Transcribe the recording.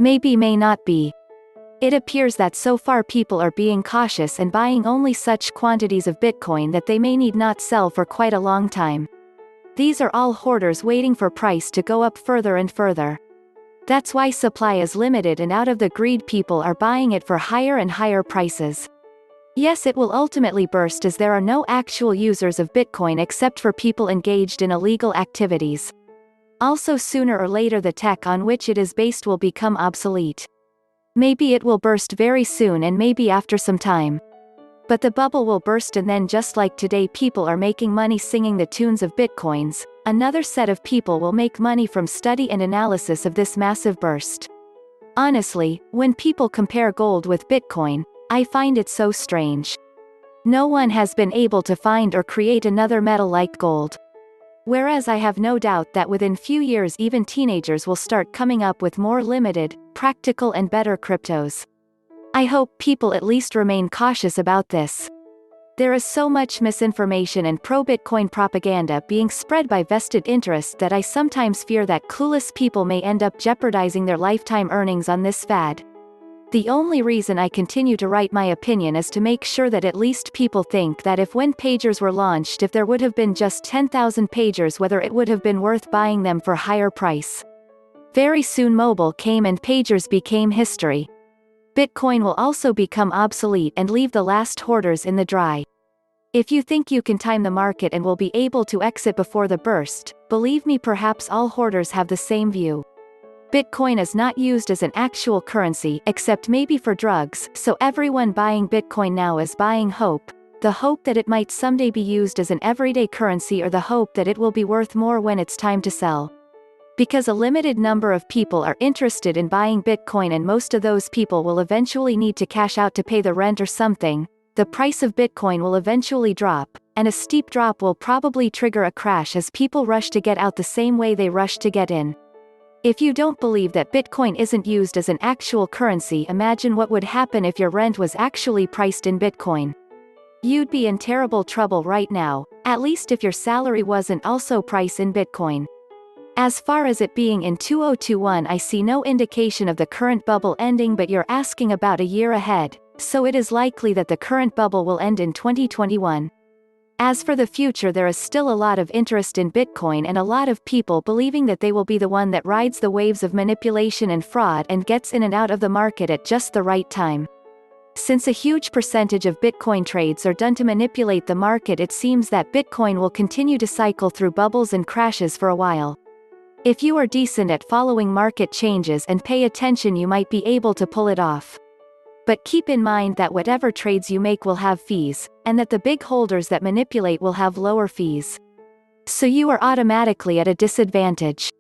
Maybe may not be. It appears that so far people are being cautious and buying only such quantities of Bitcoin that they may need not sell for quite a long time. These are all hoarders waiting for price to go up further and further. That's why supply is limited, and out of the greed people are buying it for higher and higher prices. Yes, it will ultimately burst as there are no actual users of Bitcoin except for people engaged in illegal activities. Also, sooner or later the tech on which it is based will become obsolete. Maybe it will burst very soon and maybe after some time. But the bubble will burst, and then just like today people are making money singing the tunes of Bitcoins, another set of people will make money from study and analysis of this massive burst. Honestly, when people compare gold with Bitcoin, I find it so strange. No one has been able to find or create another metal like gold. Whereas I have no doubt that within few years even teenagers will start coming up with more limited, practical and better cryptos. I hope people at least remain cautious about this. There is so much misinformation and pro-Bitcoin propaganda being spread by vested interests that I sometimes fear that clueless people may end up jeopardizing their lifetime earnings on this fad. The only reason I continue to write my opinion is to make sure that at least people think that if when pagers were launched, if there would have been just 10,000 pagers, whether it would have been worth buying them for higher price. Very soon mobile came and pagers became history. Bitcoin will also become obsolete and leave the last hoarders in the dry. If you think you can time the market and will be able to exit before the burst, believe me, perhaps all hoarders have the same view. Bitcoin is not used as an actual currency except maybe for drugs, so everyone buying Bitcoin now is buying hope, the hope that it might someday be used as an everyday currency, or the hope that it will be worth more when it's time to sell. Because a limited number of people are interested in buying Bitcoin and most of those people will eventually need to cash out to pay the rent or something, the price of Bitcoin will eventually drop, and a steep drop will probably trigger a crash as people rush to get out the same way they rush to get in. If you don't believe that Bitcoin isn't used as an actual currency, imagine what would happen if your rent was actually priced in Bitcoin. You'd be in terrible trouble right now, at least if your salary wasn't also priced in Bitcoin. As far as it being in 2021, I see no indication of the current bubble ending, but you're asking about a year ahead, so it is likely that the current bubble will end in 2021. As for the future, there is still a lot of interest in Bitcoin and a lot of people believing that they will be the one that rides the waves of manipulation and fraud and gets in and out of the market at just the right time. Since a huge percentage of Bitcoin trades are done to manipulate the market, it seems that Bitcoin will continue to cycle through bubbles and crashes for a while. If you are decent at following market changes and pay attention, you might be able to pull it off. But keep in mind that whatever trades you make will have fees, and that the big holders that manipulate will have lower fees. So you are automatically at a disadvantage.